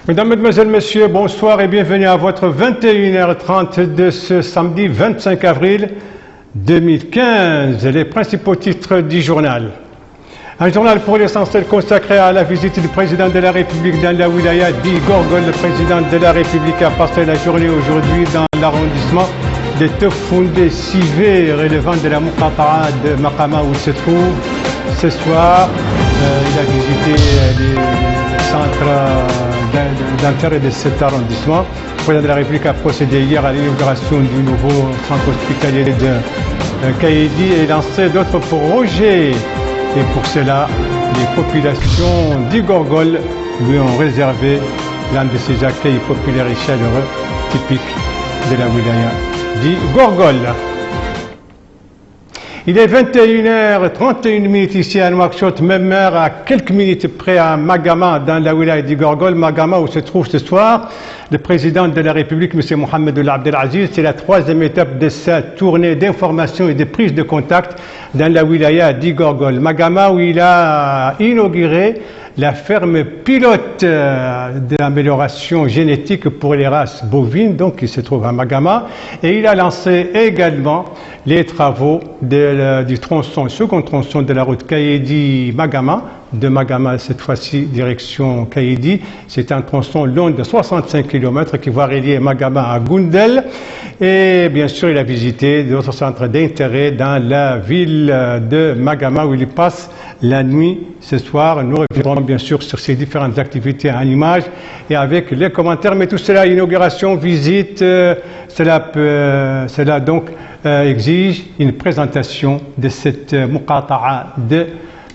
Mesdames, Mesdemoiselles, Messieurs, bonsoir et bienvenue à votre 21h30 de ce samedi 25 avril 2015. Les principaux titres du journal. Un journal pour l'essentiel consacré à la visite du président de la République dans la wilaya d'Igorgol. Le président de la République a passé la journée aujourd'hui dans l'arrondissement de Tefondé Sivé, relevant de la Muqata'a de Makama où il se trouve. Ce soir, il a visité les centres d'intérêt de cet arrondissement. Le président de la République a procédé hier à l'inauguration du nouveau centre hospitalier de Kaïdi et lancé d'autres projets. Et pour cela, les populations d'Igorgol lui ont réservé l'un de ces accueils populaires et chaleureux typiques de la wilaya d'Igorgol. Il est 21h31 ici à Nouakchott, même heure à quelques minutes près à Magama, dans la wilaya d'Igorgol. Magama où se trouve ce soir le président de la République, M. Mohamed Abdelaziz. C'est la troisième étape de sa tournée d'information et de prise de contact dans la wilaya d'Igorgol. Magama où il a inauguré la ferme pilote de l'amélioration génétique pour les races bovines, donc qui se trouve à Magama, et il a lancé également les travaux du tronçon, second tronçon de la route Kaïdi-Magama, de Magama cette fois-ci direction Kaïdi. C'est un tronçon long de 65 km qui va relier Magama à Goundel, et bien sûr il a visité d'autres centres d'intérêt dans la ville de Magama où il passe la nuit. Ce soir, nous reviendrons bien sûr sur ces différentes activités en images et avec les commentaires, mais tout cela, inauguration, visite, cela donc exige une présentation de cette Muqata'a de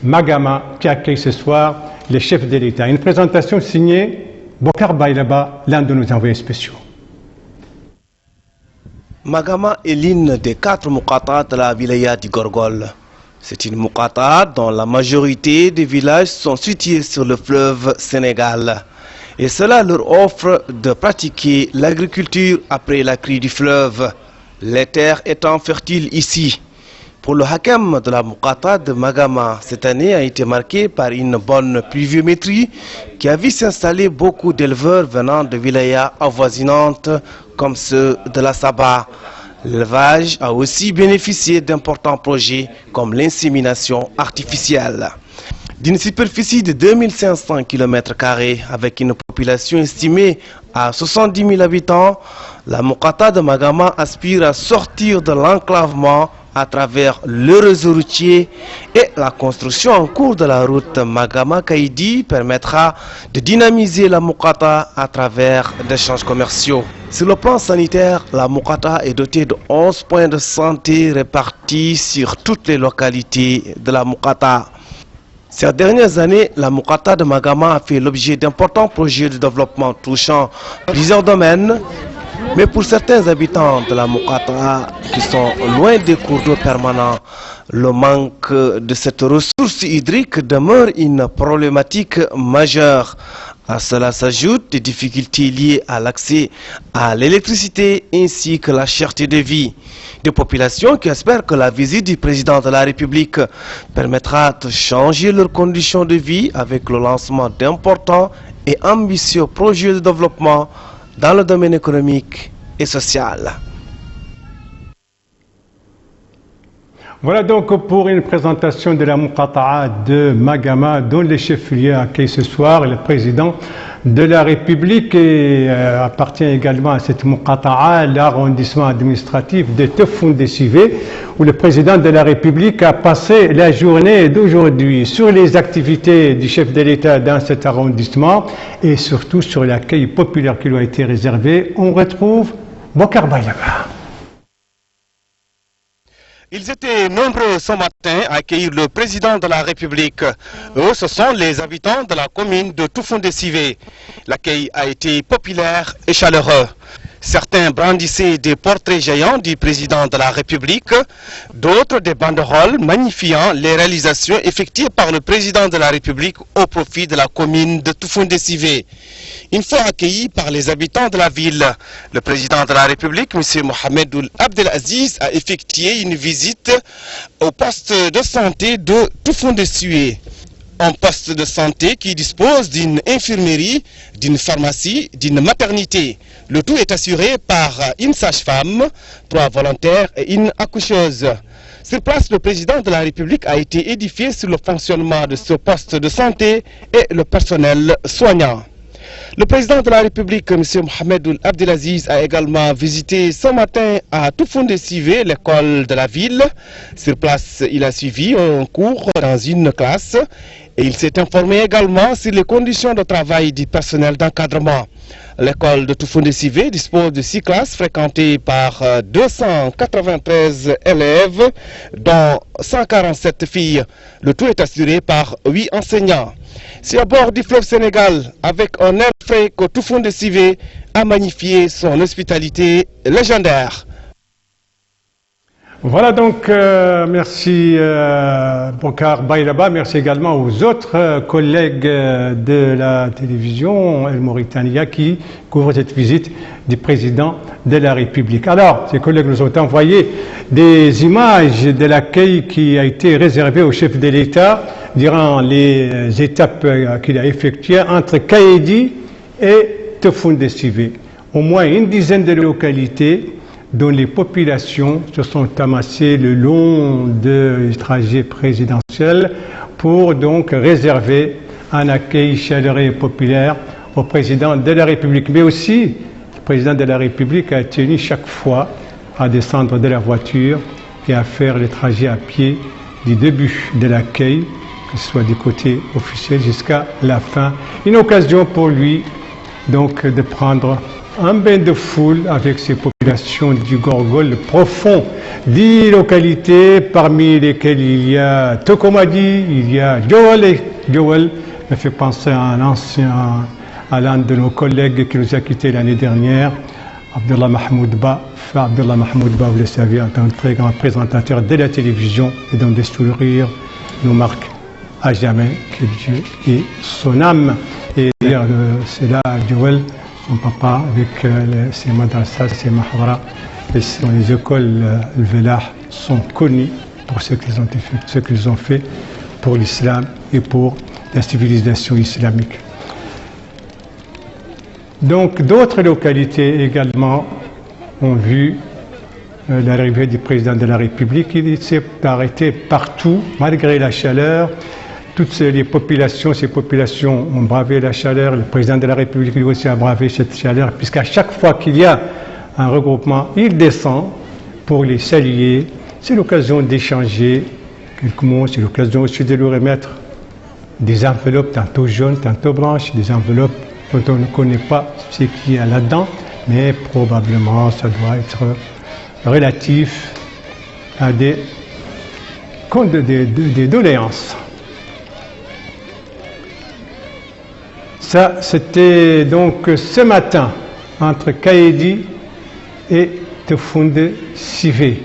Magama qui accueille ce soir les chefs de l'État. Une présentation signée Bokar Bailaba, l'un de nos envoyés spéciaux. Magama est l'une des 4 Muqata'a de la wilaya d'Igorgol. C'est une Muqata'a dont la majorité des villages sont situés sur le fleuve Sénégal. Et cela leur offre de pratiquer l'agriculture après la crue du fleuve, les terres étant fertiles ici. Pour le hakam de la Muqata'a de Magama, cette année a été marquée par une bonne pluviométrie qui a vu s'installer beaucoup d'éleveurs venant de wilayas avoisinantes comme ceux de la Saba. L'élevage a aussi bénéficié d'importants projets comme l'insémination artificielle. D'une superficie de 2500 km² avec une population estimée à 70 000 habitants, la Muqata'a de Magama aspire à sortir de l'enclavement à travers le réseau routier, et la construction en cours de la route Magama-Kaïdi permettra de dynamiser la Muqata'a à travers des échanges commerciaux. Sur le plan sanitaire, la Muqata'a est dotée de 11 points de santé répartis sur toutes les localités de la Muqata'a. Ces dernières années, la Muqata'a de Magama a fait l'objet d'importants projets de développement touchant plusieurs domaines. Mais pour certains habitants de la Muqata'a qui sont loin des cours d'eau permanents, le manque de cette ressource hydrique demeure une problématique majeure. À cela s'ajoutent des difficultés liées à l'accès à l'électricité ainsi que la cherté de vie. Des populations qui espèrent que la visite du président de la République permettra de changer leurs conditions de vie avec le lancement d'importants et ambitieux projets de développement dans le domaine économique et social. Voilà donc pour une présentation de la Muqata'a de Magama dont les chefs-lieux accueillent ce soir le président de la République, et appartient également à cette Muqata'a l'arrondissement administratif de Tefondé Sivé où le président de la République a passé la journée d'aujourd'hui sur les activités du chef de l'État dans cet arrondissement et surtout sur l'accueil populaire qui lui a été réservé. On retrouve Bokar Bailaba. Ils étaient nombreux ce matin à accueillir le président de la République. Eux, ce sont les habitants de la commune de Tefondé Sivé. L'accueil a été populaire et chaleureux. Certains brandissaient des portraits géants du président de la République, d'autres des banderoles magnifiant les réalisations effectuées par le président de la République au profit de la commune de Tefondé Sivé. Une fois accueilli par les habitants de la ville, le président de la République, M. Mohamed Abdelaziz, a effectué une visite au poste de santé de Tefondé Sivé. Un poste de santé qui dispose d'une infirmerie, d'une pharmacie, d'une maternité. Le tout est assuré par une sage-femme, 3 volontaires et une accoucheuse. Sur place, le président de la République a été édifié sur le fonctionnement de ce poste de santé et le personnel soignant. Le président de la République, M. Mohamed Abdelaziz, a également visité ce matin à Toufoundé-Sivé, l'école de la ville. Sur place, il a suivi un cours dans une classe et il s'est informé également sur les conditions de travail du personnel d'encadrement. L'école de Toufoundé-Sivé dispose de 6 classes fréquentées par 293 élèves, dont 147 filles. Le tout est assuré par 8 enseignants. C'est à bord du fleuve Sénégal, avec un air frais que Toufoundé-Sivé a magnifié son hospitalité légendaire. Voilà donc, merci Bokar Bayraba, merci également aux autres collègues de la télévision El Mauritania qui couvrent cette visite du président de la République. Alors, ces collègues nous ont envoyé des images de l'accueil qui a été réservé au chef de l'État durant les étapes qu'il a effectuées entre Kaédi et Toufoundé-Sivé. Au moins une dizaine de localités dont les populations se sont amassées le long du trajet présidentiel pour donc réserver un accueil chaleureux et populaire au président de la République. Mais aussi, le président de la République a tenu chaque fois à descendre de la voiture et à faire le trajet à pied du début de l'accueil, que ce soit du côté officiel jusqu'à la fin. Une occasion pour lui donc de prendre un bain de foule avec ces populations du Gorgol profond, 10 localités parmi lesquelles il y a Tokomadi, il y a Djowel, et Djowel me fait penser à l'un de nos collègues qui nous a quittés l'année dernière, Abdullah Mahmoud Ba. Abdullah Mahmoud Ba, vous le savez, est un très grand présentateur de la télévision et dont des sourires nous marquent à jamais, que Dieu ait son âme. Et c'est là Djowel, son papa, avec ses madrasas, ses mahwara, les écoles Velah sont connues pour ce qu'ils ont fait pour l'islam et pour la civilisation islamique. Donc d'autres localités également ont vu l'arrivée du président de la République. Il s'est arrêté partout, malgré la chaleur. Toutes ces populations ont bravé la chaleur. Le président de la République lui aussi a bravé cette chaleur, puisqu'à chaque fois qu'il y a un regroupement, il descend pour les saluer. C'est l'occasion d'échanger quelques mots, c'est l'occasion aussi de lui remettre des enveloppes, tantôt jaunes, tantôt blanches, des enveloppes dont on ne connaît pas ce qu'il y a là-dedans, mais probablement ça doit être relatif à des doléances. Ça, c'était donc ce matin entre Kaédi et Toufoundé-Sivé.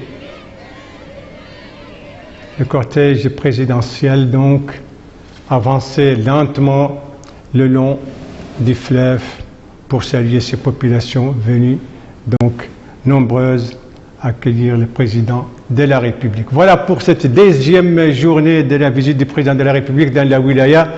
Le cortège présidentiel donc avançait lentement le long du fleuve pour saluer ces populations venues donc nombreuses accueillir le président de la République. Voilà pour cette 10e journée de la visite du président de la République dans la wilaya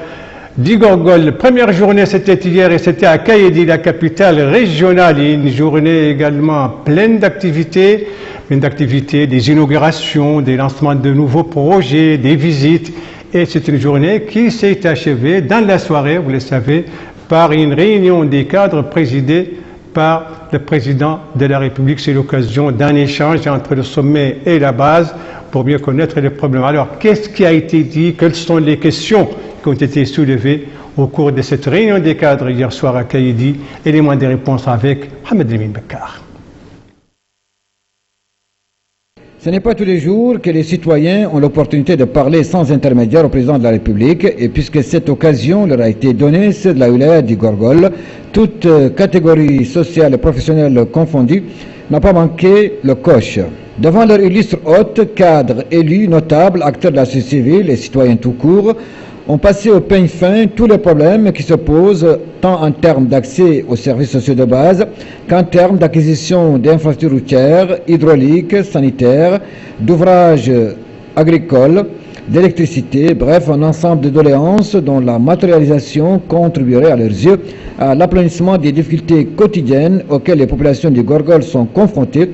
du Gorgol. La première journée, c'était hier et c'était à Kaédi, la capitale régionale. Et une journée également pleine d'activités, des inaugurations, des lancements de nouveaux projets, des visites. Et c'est une journée qui s'est achevée dans la soirée, vous le savez, par une réunion des cadres présidée par le président de la République. C'est l'occasion d'un échange entre le sommet et la base pour mieux connaître les problèmes. Alors, qu'est-ce qui a été dit? Quelles sont les questions qui ont été soulevées au cours de cette réunion des cadres hier soir à Kaédi? Élément des réponses avec Mohamed Lamine Bekkar. Ce n'est pas tous les jours que les citoyens ont l'opportunité de parler sans intermédiaire au président de la République, et puisque cette occasion leur a été donnée, ceux de la wilaya du Gorgol, toutes catégories sociales et professionnelles confondues, n'a pas manqué le coche. Devant leur illustre hôte, cadres, élus, notables, acteurs de la société civile et citoyens tout court, ont passé au peigne fin tous les problèmes qui se posent tant en termes d'accès aux services sociaux de base qu'en termes d'acquisition d'infrastructures routières, hydrauliques, sanitaires, d'ouvrages agricoles, d'électricité, bref, un ensemble de doléances dont la matérialisation contribuerait à leurs yeux à l'aplanissement des difficultés quotidiennes auxquelles les populations du Gorgol sont confrontées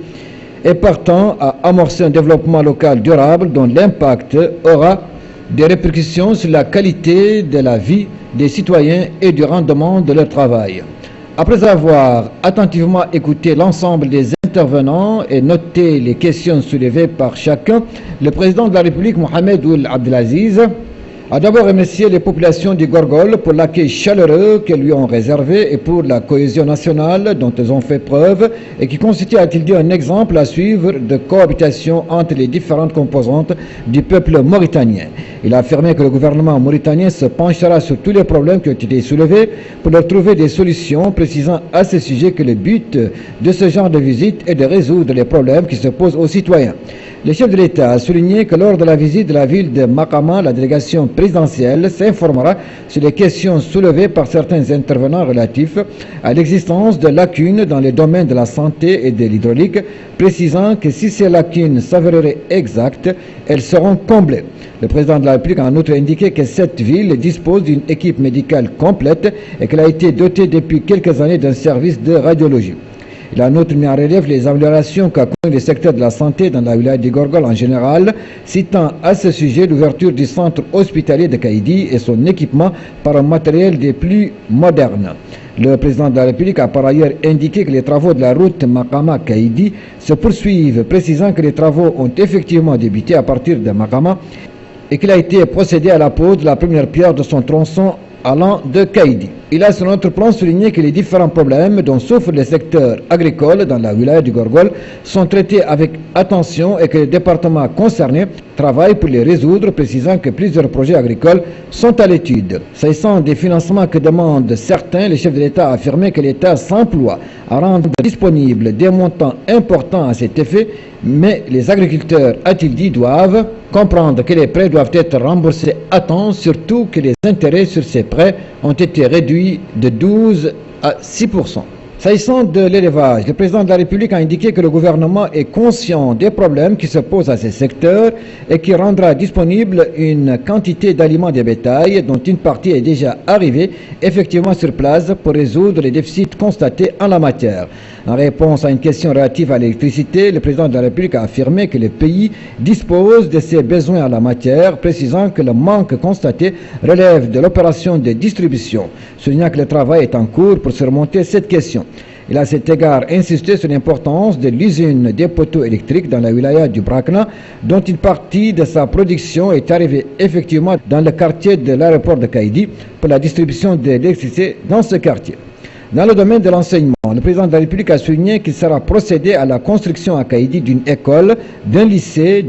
et partant à amorcer un développement local durable dont l'impact aura des répercussions sur la qualité de la vie des citoyens et du rendement de leur travail. Après avoir attentivement écouté l'ensemble des intervenants et noté les questions soulevées par chacun, le président de la République, Mohamed Ould Abdelaziz, a d'abord remercié les populations du Gorgol pour l'accueil chaleureux qu'elles lui ont réservé et pour la cohésion nationale dont elles ont fait preuve et qui constitue, a-t-il dit, un exemple à suivre de cohabitation entre les différentes composantes du peuple mauritanien. Il a affirmé que le gouvernement mauritanien se penchera sur tous les problèmes qui ont été soulevés pour leur trouver des solutions, précisant à ce sujet que le but de ce genre de visite est de résoudre les problèmes qui se posent aux citoyens. Le chef de l'État a souligné que lors de la visite de la ville de Makama, la délégation présidentielle s'informera sur les questions soulevées par certains intervenants relatifs à l'existence de lacunes dans les domaines de la santé et de l'hydraulique, précisant que si ces lacunes s'avéreraient exactes, elles seront comblées. Le président de la République a en outre indiqué que cette ville dispose d'une équipe médicale complète et qu'elle a été dotée depuis quelques années d'un service de radiologie. Il a en outre mis en relief les améliorations qu'a connues le secteur de la santé dans la wilaya du Gorgol en général, citant à ce sujet l'ouverture du centre hospitalier de Kaïdi et son équipement par un matériel des plus modernes. Le président de la République a par ailleurs indiqué que les travaux de la route Makama-Kaïdi se poursuivent, précisant que les travaux ont effectivement débuté à partir de Makama et qu'il a été procédé à la pose de la première pierre de son tronçon allant de Kaïdi. Il a sur notre plan souligné que les différents problèmes dont souffre le secteur agricole dans la wilaya du Gorgol sont traités avec attention et que les départements concernés travaillent pour les résoudre, précisant que plusieurs projets agricoles sont à l'étude. S'agissant des financements que demandent certains, le chef de l'État a affirmé que l'État s'emploie à rendre disponibles des montants importants à cet effet, mais les agriculteurs, a-t-il dit, doivent comprendre que les prêts doivent être remboursés à temps, surtout que les intérêts sur ces prêts ont été réduits de 12 à 6%. S'agissant de l'élevage, le président de la République a indiqué que le gouvernement est conscient des problèmes qui se posent à ces secteurs et qui rendra disponible une quantité d'aliments de bétail dont une partie est déjà arrivée effectivement sur place pour résoudre les déficits constatés en la matière. En réponse à une question relative à l'électricité, le président de la République a affirmé que le pays dispose de ses besoins en la matière, précisant que le manque constaté relève de l'opération de distribution, soulignant que le travail est en cours pour surmonter cette question. Il a à cet égard insisté sur l'importance de l'usine des poteaux électriques dans la wilaya du Brakna, dont une partie de sa production est arrivée effectivement dans le quartier de l'aéroport de Kaïdi pour la distribution de l'électricité dans ce quartier. Dans le domaine de l'enseignement, le président de la République a souligné qu'il sera procédé à la construction à Kaïdi d'une école, d'un lycée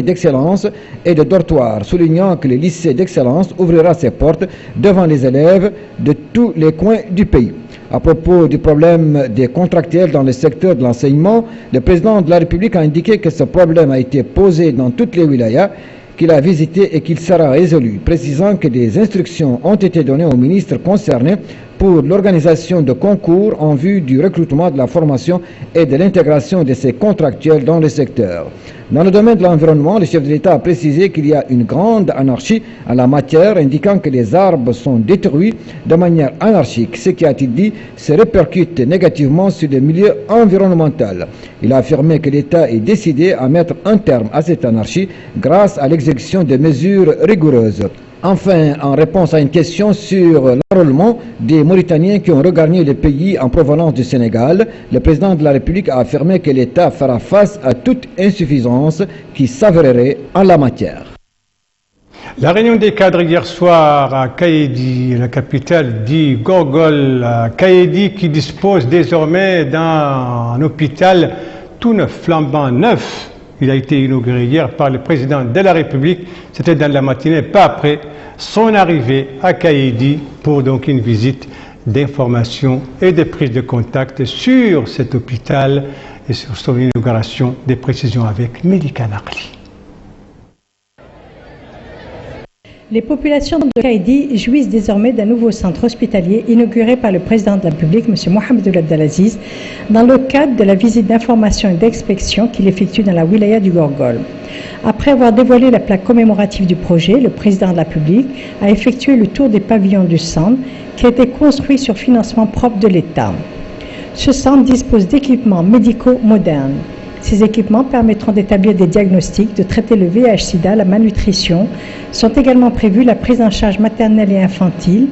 d'excellence et de dortoirs, soulignant que le lycée d'excellence ouvrira ses portes devant les élèves de tous les coins du pays. À propos du problème des contractuels dans le secteur de l'enseignement, le président de la République a indiqué que ce problème a été posé dans toutes les wilayas qu'il a visité et qu'il sera résolu, précisant que des instructions ont été données aux ministres concernés pour l'organisation de concours en vue du recrutement, de la formation et de l'intégration de ces contractuels dans le secteur. Dans le domaine de l'environnement, le chef de l'État a précisé qu'il y a une grande anarchie en la matière, indiquant que les arbres sont détruits de manière anarchique, ce qui, a-t-il dit, se répercute négativement sur le milieu environnemental. Il a affirmé que l'État est décidé à mettre un terme à cette anarchie grâce à l'exécution de mesures rigoureuses. Enfin, en réponse à une question sur l'enrôlement des Mauritaniens qui ont regagné le pays en provenance du Sénégal, le président de la République a affirmé que l'État fera face à toute insuffisance qui s'avérerait en la matière. La réunion des cadres hier soir à Kaïdi, la capitale du Gorgol, Kaïdi qui dispose désormais d'un hôpital tout neuf, flambant neuf. Il a été inauguré hier par le président de la République. C'était dans la matinée, pas après son arrivée à Kaïdi pour donc une visite d'information et de prise de contact sur cet hôpital et sur son inauguration. Des précisions avec Melika Nakli. Les populations de Kaïdi jouissent désormais d'un nouveau centre hospitalier inauguré par le président de la République, M. Mohamed Abdelaziz, dans le cadre de la visite d'information et d'inspection qu'il effectue dans la wilaya du Gorgol. Après avoir dévoilé la plaque commémorative du projet, le président de la République a effectué le tour des pavillons du centre qui a été construit sur financement propre de l'État. Ce centre dispose d'équipements médicaux modernes. Ces équipements permettront d'établir des diagnostics, de traiter le VIH/SIDA, la malnutrition. Sont également prévus la prise en charge maternelle et infantile,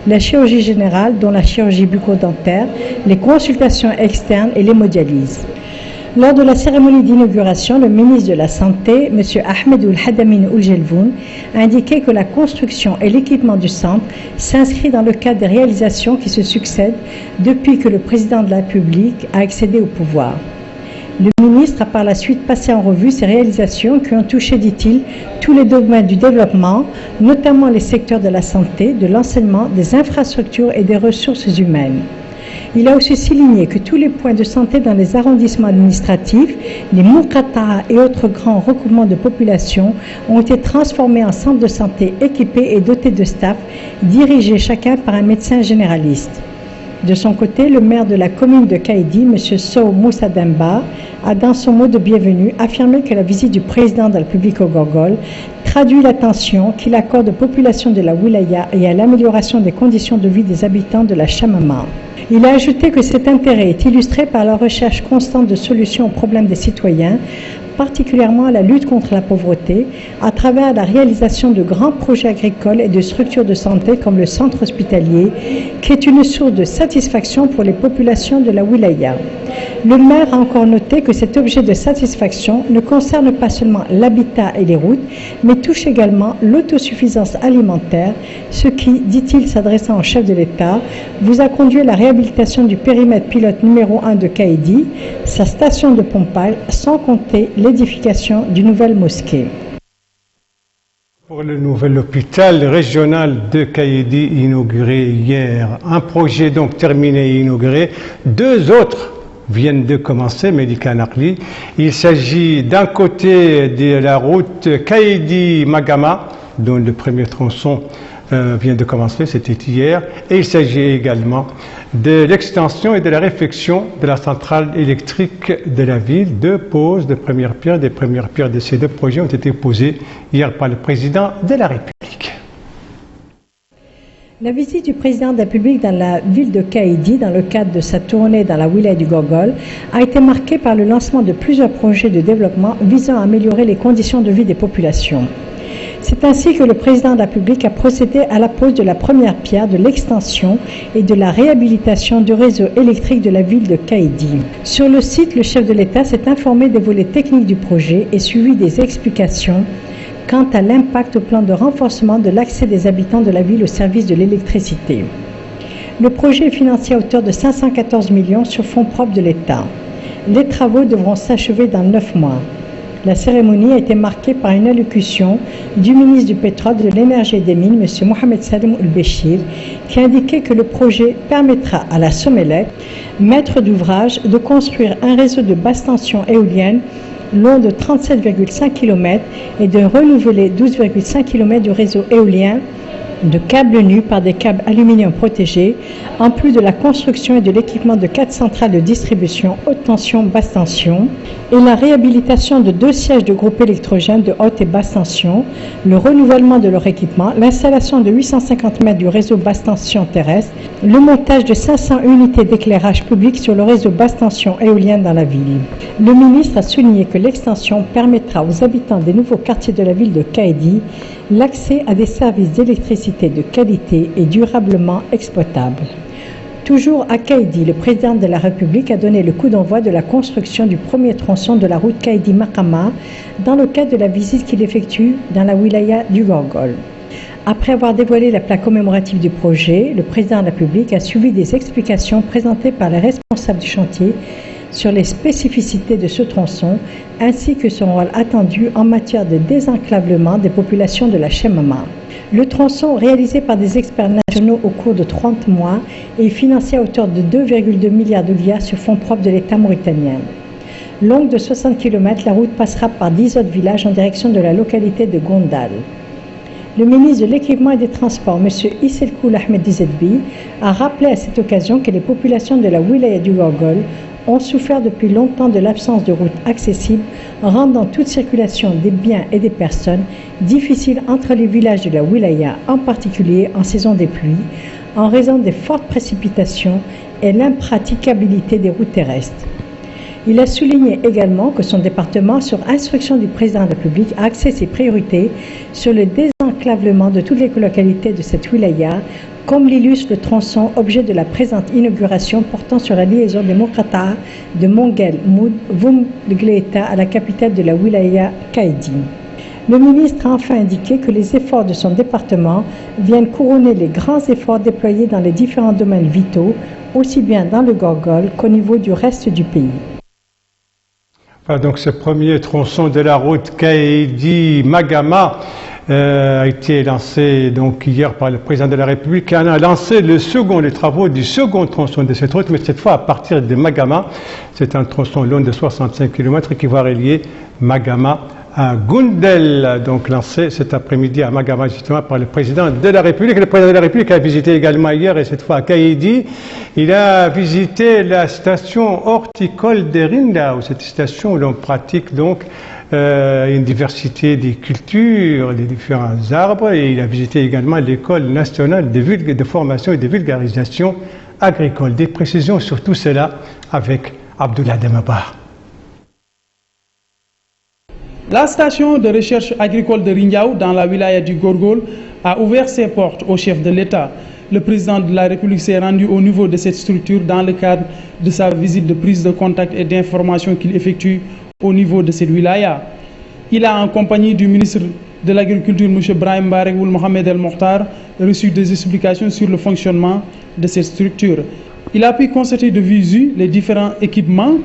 la chirurgie générale, dont la chirurgie bucco-dentaire, les consultations externes et l'hémodialyse. Lors de la cérémonie d'inauguration, le ministre de la Santé, M. Ahmed Hadamin Ouljelvoun, a indiqué que la construction et l'équipement du centre s'inscrit dans le cadre des réalisations qui se succèdent depuis que le président de la République a accédé au pouvoir. Le ministre a par la suite passé en revue ces réalisations qui ont touché, dit-il, tous les domaines du développement, notamment les secteurs de la santé, de l'enseignement, des infrastructures et des ressources humaines. Il a aussi souligné que tous les points de santé dans les arrondissements administratifs, les Muqata'a et autres grands regroupements de population ont été transformés en centres de santé équipés et dotés de staff, dirigés chacun par un médecin généraliste. De son côté, le maire de la commune de Kaïdi, M. Sow Moussa Demba, a dans son mot de bienvenue affirmé que la visite du président de la République au Gorgol traduit l'attention qu'il accorde aux populations de la wilaya et à l'amélioration des conditions de vie des habitants de la Chamama. Il a ajouté que cet intérêt est illustré par la recherche constante de solutions aux problèmes des citoyens, particulièrement à la lutte contre la pauvreté, à travers la réalisation de grands projets agricoles et de structures de santé comme le centre hospitalier, qui est une source de satisfaction pour les populations de la wilaya. Le maire a encore noté que cet objet de satisfaction ne concerne pas seulement l'habitat et les routes, mais touche également l'autosuffisance alimentaire, ce qui, dit-il s'adressant au chef de l'État, vous a conduit à la réhabilitation du périmètre pilote numéro 1 de Kaïdi, sa station de pompage, sans compter l'édification d'une nouvelle mosquée. Pour le nouvel hôpital régional de Kaïdi inauguré hier, un projet donc terminé et inauguré, deux autres viennent de commencer, Médica-Nakli. Il s'agit d'un côté de la route Kaïdi-Magama, dont le premier tronçon vient de commencer, c'était hier, et il s'agit également de l'extension et de la réfection de la centrale électrique de la ville. Deux poses de première pierre, des premières pierres de ces deux projets ont été posées hier par le président de la République. La visite du président de la République dans la ville de Kaïdi, dans le cadre de sa tournée dans la wilaya du Gorgol, a été marquée par le lancement de plusieurs projets de développement visant à améliorer les conditions de vie des populations. C'est ainsi que le président de la République a procédé à la pose de la première pierre de l'extension et de la réhabilitation du réseau électrique de la ville de Kaïdi. Sur le site, le chef de l'État s'est informé des volets techniques du projet et suivi des explications quant à l'impact au plan de renforcement de l'accès des habitants de la ville au service de l'électricité. Le projet est financé à hauteur de 514 millions sur fonds propres de l'État. Les travaux devront s'achever dans 9 mois. La cérémonie a été marquée par une allocution du ministre du Pétrole, de l'Énergie et des Mines, M. Mohamed Salim Ould-Béchir, qui a indiqué que le projet permettra à la Somelec, maître d'ouvrage, de construire un réseau de basse tension éolienne long de 37,5 km et de renouveler 12,5 km du réseau éolien de câbles nus par des câbles aluminium protégés, en plus de la construction et de l'équipement de 4 centrales de distribution haute tension, basse tension, et la réhabilitation de 2 sièges de groupes électrogènes de haute et basse tension, le renouvellement de leur équipement, l'installation de 850 mètres du réseau basse tension terrestre, le montage de 500 unités d'éclairage public sur le réseau basse tension éolien dans la ville. Le ministre a souligné que l'extension permettra aux habitants des nouveaux quartiers de la ville de Kaïdi l'accès à des services d'électricité de qualité et durablement exploitables. Toujours à Kaïdi, le président de la République a donné le coup d'envoi de la construction du premier tronçon de la route Kaïdi-Makama dans le cadre de la visite qu'il effectue dans la wilaya du Gorgol. Après avoir dévoilé la plaque commémorative du projet, le président de la République a suivi des explications présentées par les responsables du chantier sur les spécificités de ce tronçon, ainsi que son rôle attendu en matière de désenclavement des populations de la Chamama. Le tronçon, réalisé par des experts nationaux au cours de 30 mois, est financé à hauteur de 2,2 milliards de liards sur fonds propres de l'État mauritanien. Longue de 60 km, la route passera par 10 autres villages en direction de la localité de Gondal. Le ministre de l'Équipement et des Transports, M. Isselkoul Ahmed Dizedbi, a rappelé à cette occasion que les populations de la wilaya du Gorgol ont souffert depuis longtemps de l'absence de routes accessibles, rendant toute circulation des biens et des personnes difficile entre les villages de la wilaya, en particulier en saison des pluies, en raison des fortes précipitations et l'impraticabilité des routes terrestres. Il a souligné également que son département, sur instruction du président de la République, a axé ses priorités sur le désenclavement de toutes les localités de cette wilaya, comme l'illustre le tronçon objet de la présente inauguration portant sur la liaison des Mokata de Mongel Voum-Gleta à la capitale de la wilaya Kaidi. Le ministre a enfin indiqué que les efforts de son département viennent couronner les grands efforts déployés dans les différents domaines vitaux, aussi bien dans le Gorgol qu'au niveau du reste du pays. Donc ce premier tronçon de la route Kaidi-Magama a été lancé donc hier par le président de la République, qui en a lancé les travaux du second tronçon de cette route, mais cette fois à partir de Magama. C'est un tronçon long de 65 km qui va relier Magama à Goundel, donc lancé cet après-midi à Magama justement par le président de la République. Le président de la République a visité également hier, et cette fois à Kaidi, il a visité la station horticole de Rindao, cette station où l'on pratique donc une diversité des cultures, des différents arbres, et il a visité également l'école nationale de formation et de vulgarisation agricole. Des précisions sur tout cela avec Abdoulaye Demaba. La station de recherche agricole de Rindiaou dans la wilaya du Gorgol a ouvert ses portes au chef de l'État. Le président de la République s'est rendu au niveau de cette structure dans le cadre de sa visite de prise de contact et d'information qu'il effectue au niveau de cette wilaya. Il a, en compagnie du ministre de l'Agriculture, M. Brahim Baregoul Mohamed El Mokhtar, reçu des explications sur le fonctionnement de cette structure. Il a pu constater de visu les différents équipements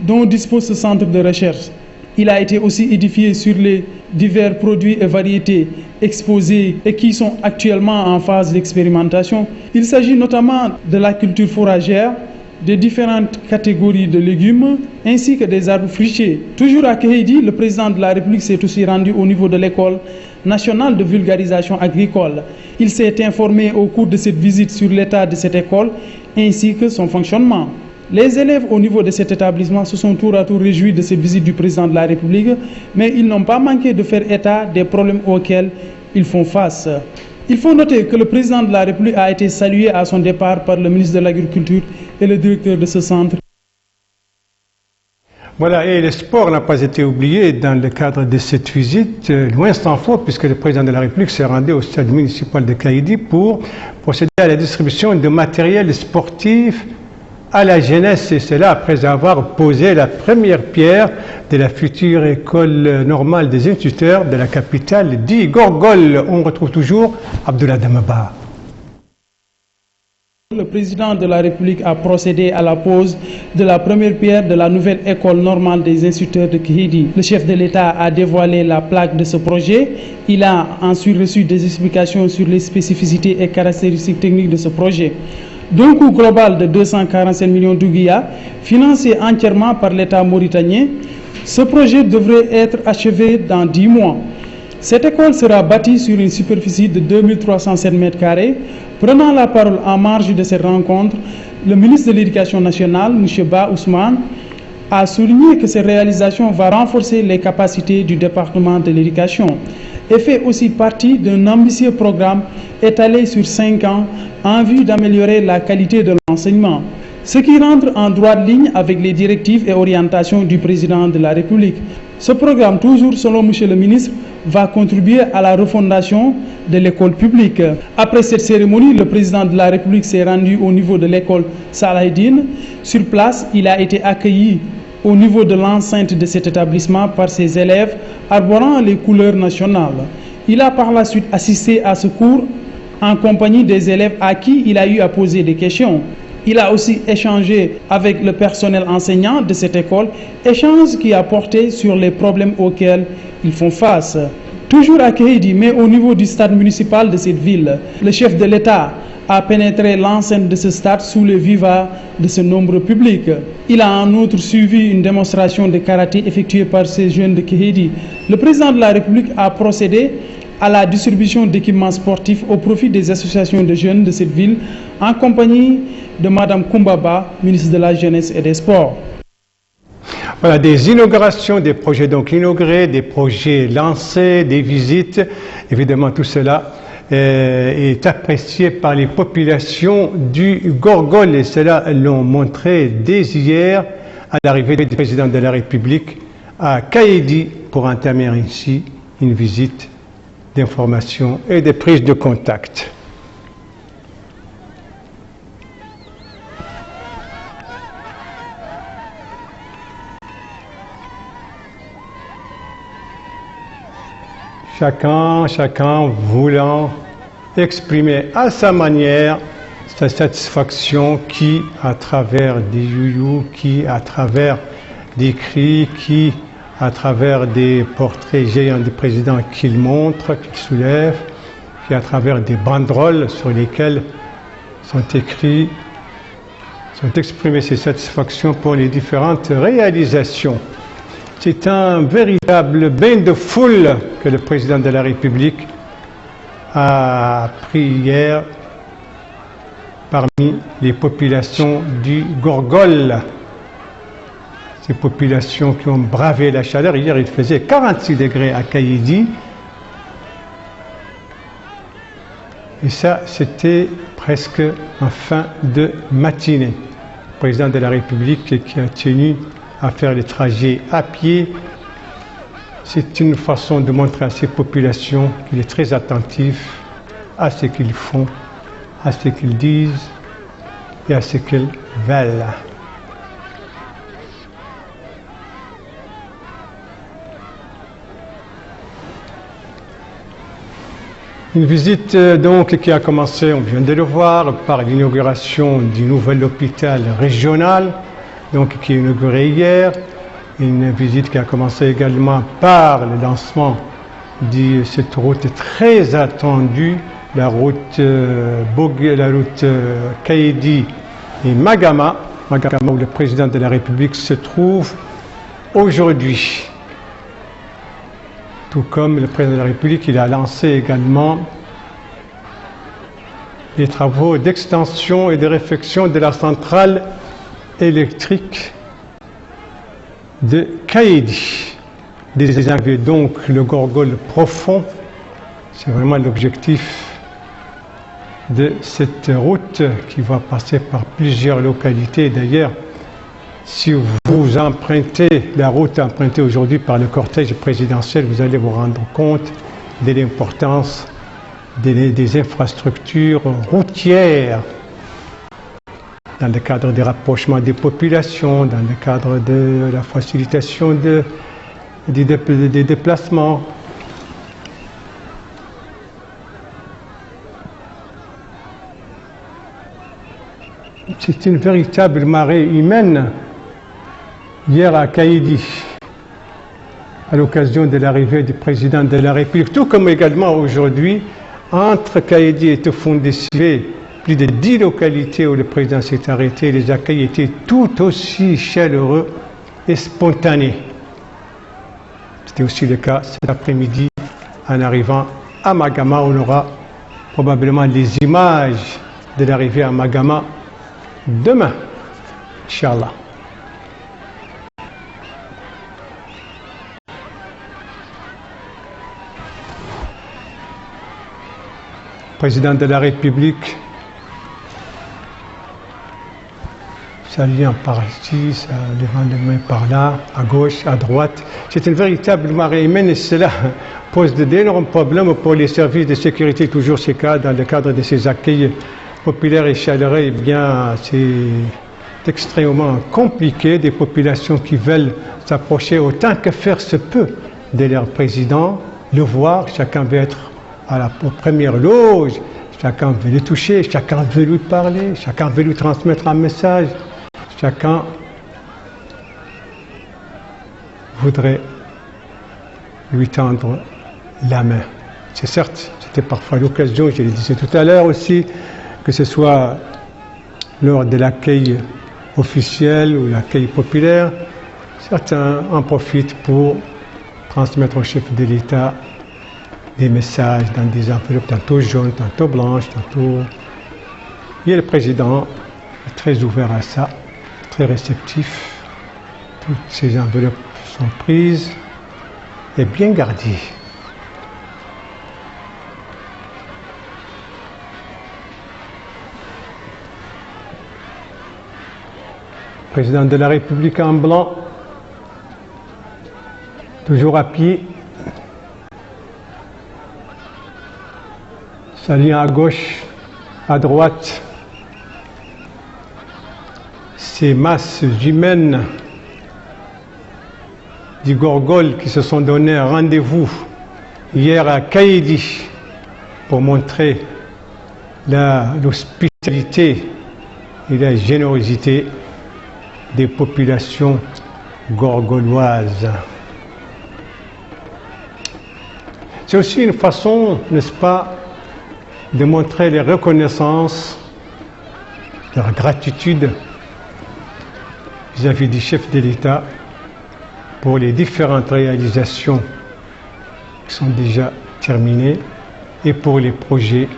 dont dispose ce centre de recherche. Il a été aussi édifié sur les divers produits et variétés exposés et qui sont actuellement en phase d'expérimentation. Il s'agit notamment de la culture fourragère, des différentes catégories de légumes, ainsi que des arbres fruitiers. Toujours à Kaidi, le président de la République s'est aussi rendu au niveau de l'école nationale de vulgarisation agricole. Il s'est informé au cours de cette visite sur l'état de cette école, ainsi que son fonctionnement. Les élèves au niveau de cet établissement se sont tour à tour réjouis de cette visite du président de la République, mais ils n'ont pas manqué de faire état des problèmes auxquels ils font face. Il faut noter que le président de la République a été salué à son départ par le ministre de l'Agriculture et le directeur de ce centre. Voilà, et le sport n'a pas été oublié dans le cadre de cette visite, loin s'en faut, puisque le président de la République s'est rendu au stade municipal de Kaidi pour procéder à la distribution de matériel sportif à la jeunesse, et cela après avoir posé la première pierre de la future école normale des instituteurs de la capitale dit Gorgol. On retrouve toujours Abdoulaye Demaba. Le président de la République a procédé à la pose de la première pierre de la nouvelle école normale des instituteurs de Kaidi. Le chef de l'État a dévoilé la plaque de ce projet. Il a ensuite reçu des explications sur les spécificités et caractéristiques techniques de ce projet. D'un coût global de 245 millions d'ouguiya, financé entièrement par l'État mauritanien, ce projet devrait être achevé dans 10 mois. Cette école sera bâtie sur une superficie de 2307 m². Prenant la parole en marge de cette rencontre, le ministre de l'Éducation nationale, M. Ba Ousmane, a souligné que cette réalisation va renforcer les capacités du département de l'éducation et fait aussi partie d'un ambitieux programme étalé sur 5 ans en vue d'améliorer la qualité de l'enseignement, ce qui rentre en droite ligne avec les directives et orientations du président de la République. Ce programme, toujours selon M. le ministre, va contribuer à la refondation de l'école publique. Après cette cérémonie, le président de la République s'est rendu au niveau de l'école Salahidine. Sur place, il a été accueilli au niveau de l'enceinte de cet établissement par ses élèves arborant les couleurs nationales. Il a par la suite assisté à ce cours en compagnie des élèves à qui il a eu à poser des questions. Il a aussi échangé avec le personnel enseignant de cette école, échange qui a porté sur les problèmes auxquels ils font face. Toujours à Kaidi, mais au niveau du stade municipal de cette ville, le chef de l'État a pénétré l'enceinte de ce stade sous le viva de ce nombre public. Il a en outre suivi une démonstration de karaté effectuée par ces jeunes de Kaidi. Le président de la République a procédé à la distribution d'équipements sportifs au profit des associations de jeunes de cette ville en compagnie de Madame Koumbaba, ministre de la Jeunesse et des Sports. Voilà, des inaugurations, des projets donc inaugurés, des projets lancés, des visites. Évidemment, tout cela est apprécié par les populations du Gorgol et cela l'ont montré dès hier à l'arrivée du président de la République à Kaïdi pour entamer ainsi une visite d'information et de prise de contact. Chacun voulant exprimer à sa manière sa satisfaction qui, à travers des youyous, qui, à travers des cris, qui, à travers des portraits géants du président qu'il montre, qu'il soulève, qui, à travers des banderoles sur lesquelles sont exprimées ses satisfactions pour les différentes réalisations. C'est un véritable bain de foule que le président de la République a pris hier parmi les populations du Gorgol. Ces populations qui ont bravé la chaleur. Hier, il faisait 46 degrés à Kaïdi. Et ça, c'était presque en fin de matinée. Le président de la République qui a tenu à faire les trajets à pied, c'est une façon de montrer à ces populations qu'il est très attentif à ce qu'ils font, à ce qu'ils disent et à ce qu'ils veulent. Une visite donc qui a commencé, on vient de le voir, par l'inauguration du nouvel hôpital régional, donc qui est inauguré hier. Une visite qui a commencé également par le lancement de cette route très attendue, la route Kaïdi et Magama, où le président de la République se trouve aujourd'hui. Tout comme le président de la République, il a lancé également les travaux d'extension et de réfection de la centrale électrique de Kaïdi. Désengager donc le Gorgol profond, c'est vraiment l'objectif de cette route qui va passer par plusieurs localités. D'ailleurs, si vous empruntez la route empruntée aujourd'hui par le cortège présidentiel, vous allez vous rendre compte de l'importance des infrastructures routières dans le cadre des rapprochements des populations, dans le cadre de la facilitation des déplacements. C'est une véritable marée humaine hier à Kaïdi, à l'occasion de l'arrivée du président de la République, tout comme également aujourd'hui, entre Kaïdi et Toufoundé-Sivé, plus de 10 localités où le président s'est arrêté, les accueils étaient tout aussi chaleureux et spontanés. C'était aussi le cas cet après-midi en arrivant à Magama. On aura probablement les images de l'arrivée à Magama demain, Inch'Allah. Président de la République, saluant par ici, levant les mains par là, à gauche, à droite. C'est une véritable marée humaine et cela pose d'énormes problèmes pour les services de sécurité. Toujours ces cas, dans le cadre de ces accueils populaires et chaleureux, eh bien, c'est extrêmement compliqué. Des populations qui veulent s'approcher autant que faire se peut de leur président, le voir, chacun veut être aux premières loges, chacun veut le toucher, chacun veut lui parler, chacun veut lui transmettre un message, chacun voudrait lui tendre la main. C'est certes, c'était parfois l'occasion, je le disais tout à l'heure aussi, que ce soit lors de l'accueil officiel ou l'accueil populaire, certains en profitent pour transmettre au chef de l'État des messages dans des enveloppes tantôt jaunes, tantôt blanches, tantôt... Et le président est très ouvert à ça, très réceptif. Toutes ces enveloppes sont prises et bien gardées. Président de la République en blanc, toujours à pied, saluant à gauche, à droite, ces masses humaines du Gorgol qui se sont donné un rendez-vous hier à Kaïdi pour montrer l'hospitalité et la générosité des populations gorgoloises. C'est aussi une façon, n'est-ce pas, de montrer les reconnaissances, leur gratitude vis-à-vis du chef de l'État pour les différentes réalisations qui sont déjà terminées et pour les projets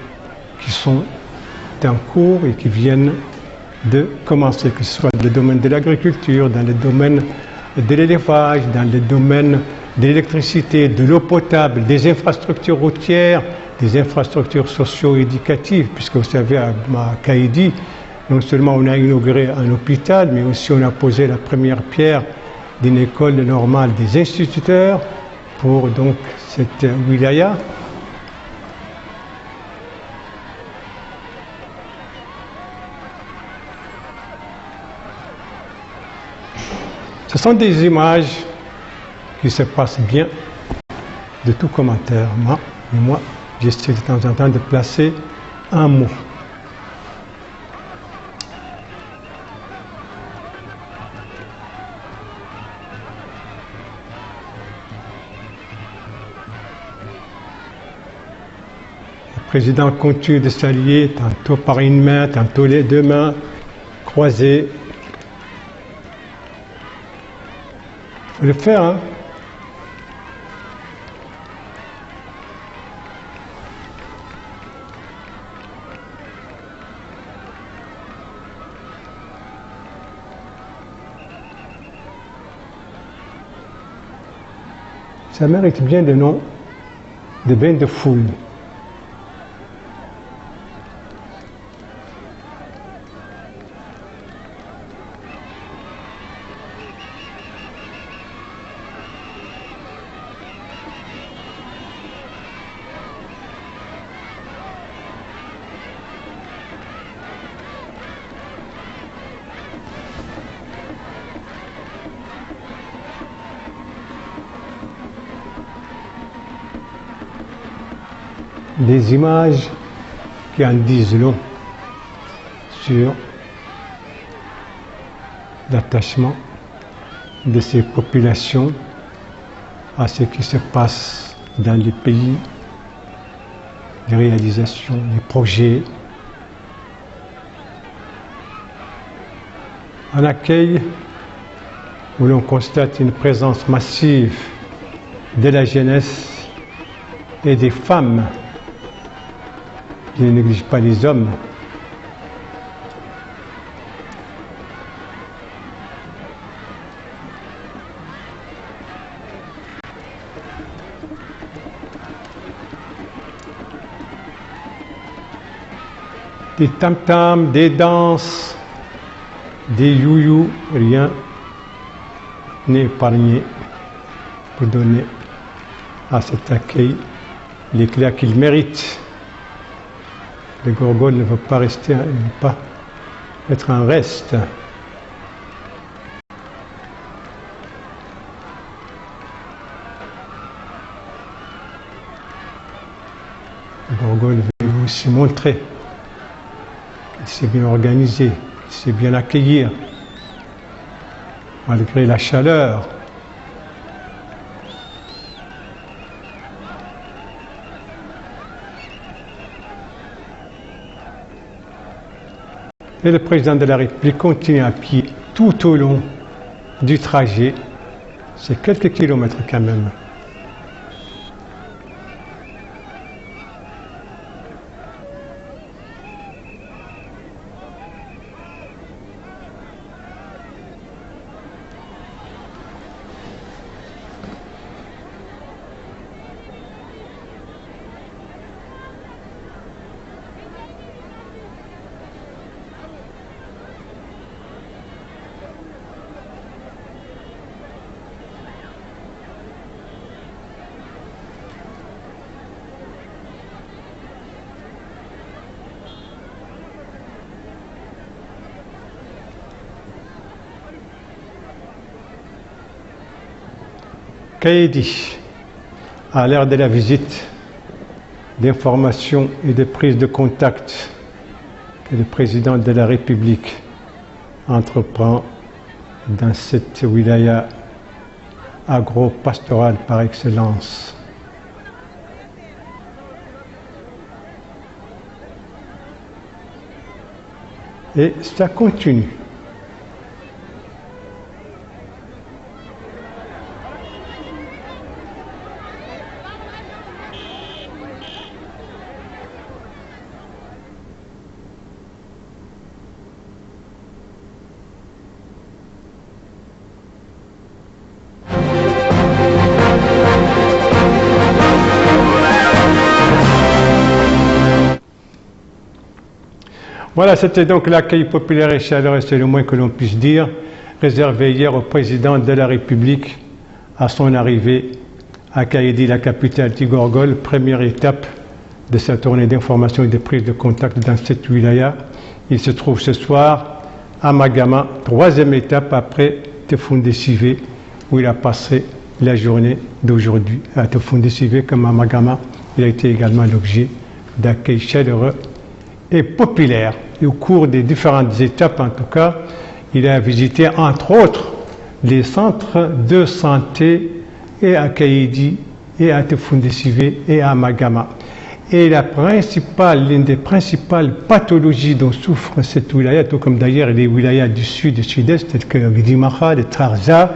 qui sont en cours et qui viennent de commencer, que ce soit dans le domaine de l'agriculture, dans le domaine de l'élevage, dans le domaine de l'électricité, de l'eau potable, des infrastructures routières, des infrastructures socio-éducatives, puisque vous savez, à Kaïdi, non seulement on a inauguré un hôpital, mais aussi on a posé la première pierre d'une école normale des instituteurs pour donc cette wilaya. Ce sont des images qui se passent bien de tout commentaire. Moi, j'essaie de temps en temps de placer un mot. Le président continue de saluer, tantôt par une main, tantôt les deux mains croisées. Il faut le faire, hein. Ça mérite bien le nom de bain de foule. Des images qui en disent long sur l'attachement de ces populations à ce qui se passe dans les pays, les réalisations, les projets. Un accueil où l'on constate une présence massive de la jeunesse et des femmes. Je ne néglige pas les hommes. Des tam-tams, des danses, des you-you, rien n'est épargné pour donner à cet accueil l'éclat qu'il mérite. Le Gorgol ne veut pas rester, ne veut pas être un reste. Le Gorgol veut aussi montrer qu'il s'est bien organisé, qu'il s'est bien accueillir, malgré la chaleur. Et le président de la République continue à pied tout au long du trajet. C'est quelques kilomètres quand même. Kaïdi, à l'heure de la visite d'information et de prise de contact que le président de la République entreprend dans cette wilaya agro-pastorale par excellence. Et ça continue. Voilà, c'était donc l'accueil populaire et chaleureux, c'est le moins que l'on puisse dire, réservé hier au président de la République à son arrivée à Kaïdi, la capitale du Gorgol, première étape de sa tournée d'information et de prise de contact dans cette wilaya. Il se trouve ce soir à Magama, troisième étape après Tefoundé Sivé, où il a passé la journée d'aujourd'hui. À Tefoundé Sivé comme à Magama, il a été également l'objet d'accueil chaleureux et populaire. Et au cours des différentes étapes, en tout cas, il a visité entre autres les centres de santé et à Kaïdi, et à Tefoundé Sivé, et à Magama. Et l'une des principales pathologies dont souffre cette wilaya, tout comme d'ailleurs les wilayas du sud et du sud-est, telles que le Gdimaha, le Tarza,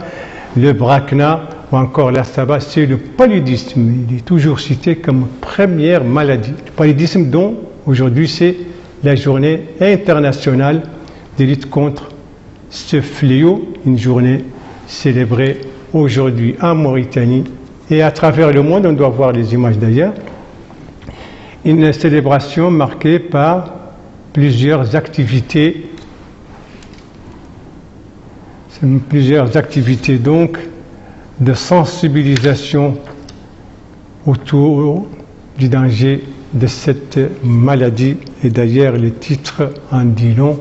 le Brakna ou encore la Saba, c'est le paludisme. Il est toujours cité comme première maladie. Le paludisme dont aujourd'hui c'est la journée internationale de lutte contre ce fléau, une journée célébrée aujourd'hui en Mauritanie et à travers le monde. On doit voir les images d'ailleurs. Une célébration marquée par plusieurs activités donc de sensibilisation autour du danger de cette maladie. Et d'ailleurs le titre en dit long: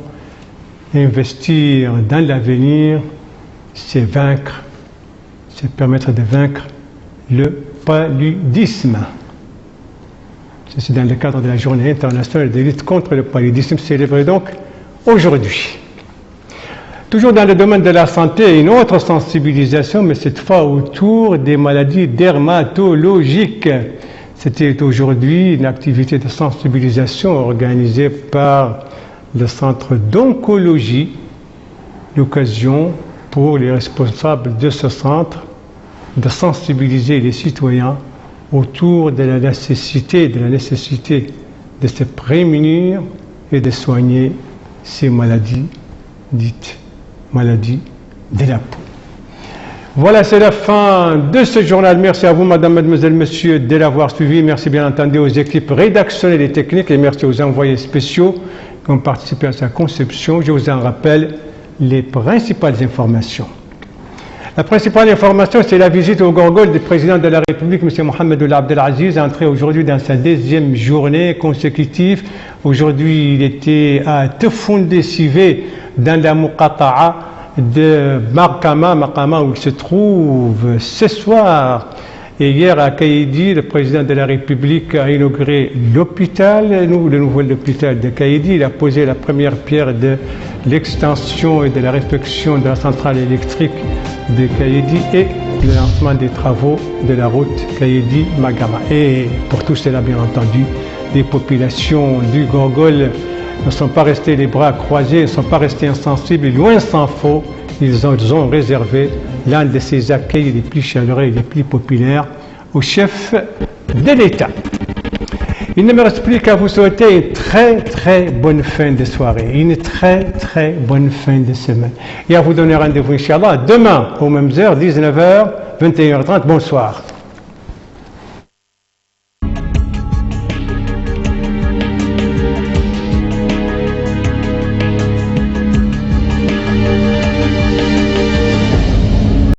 investir dans l'avenir, c'est vaincre, c'est permettre de vaincre le paludisme. C'est dans le cadre de la journée internationale de lutte contre le paludisme, célébrée donc aujourd'hui. Toujours dans le domaine de la santé, une autre sensibilisation, mais cette fois autour des maladies dermatologiques. C'était aujourd'hui une activité de sensibilisation organisée par le centre d'oncologie, l'occasion pour les responsables de ce centre de sensibiliser les citoyens autour de la nécessité de se prémunir et de soigner ces maladies dites maladies de la peau. Voilà, c'est la fin de ce journal. Merci à vous, madame, mademoiselle, monsieur, de l'avoir suivi. Merci bien entendu aux équipes rédactionnelles et techniques et merci aux envoyés spéciaux qui ont participé à sa conception. Je vous en rappelle les principales informations. La principale information, c'est la visite au Gorgol du président de la République, M. Mohamed Abdelaziz, entré aujourd'hui dans sa deuxième journée consécutive. Aujourd'hui, il était à Tefoundé Sivé, dans la Muqata'a de Makama où il se trouve ce soir. Et hier à Kaïdi, le président de la République a inauguré l'hôpital, le nouveau hôpital de Kaïdi. Il a posé la première pierre de l'extension et de la réfection de la centrale électrique de Kaïdi et le lancement des travaux de la route Kaïdi-Magama. Et pour tout cela, bien entendu, les populations du Gorgol ne sont pas restés les bras croisés, ne sont pas restés insensibles, et loin s'en faut, ils ont réservé l'un de ces accueils les plus chaleureux et les plus populaires au chef de l'État. Il ne me reste plus qu'à vous souhaiter une très bonne fin de soirée, une très bonne fin de semaine. Et à vous donner rendez-vous, Inch'Allah, demain aux mêmes heures, 19h, 21h30. Bonsoir.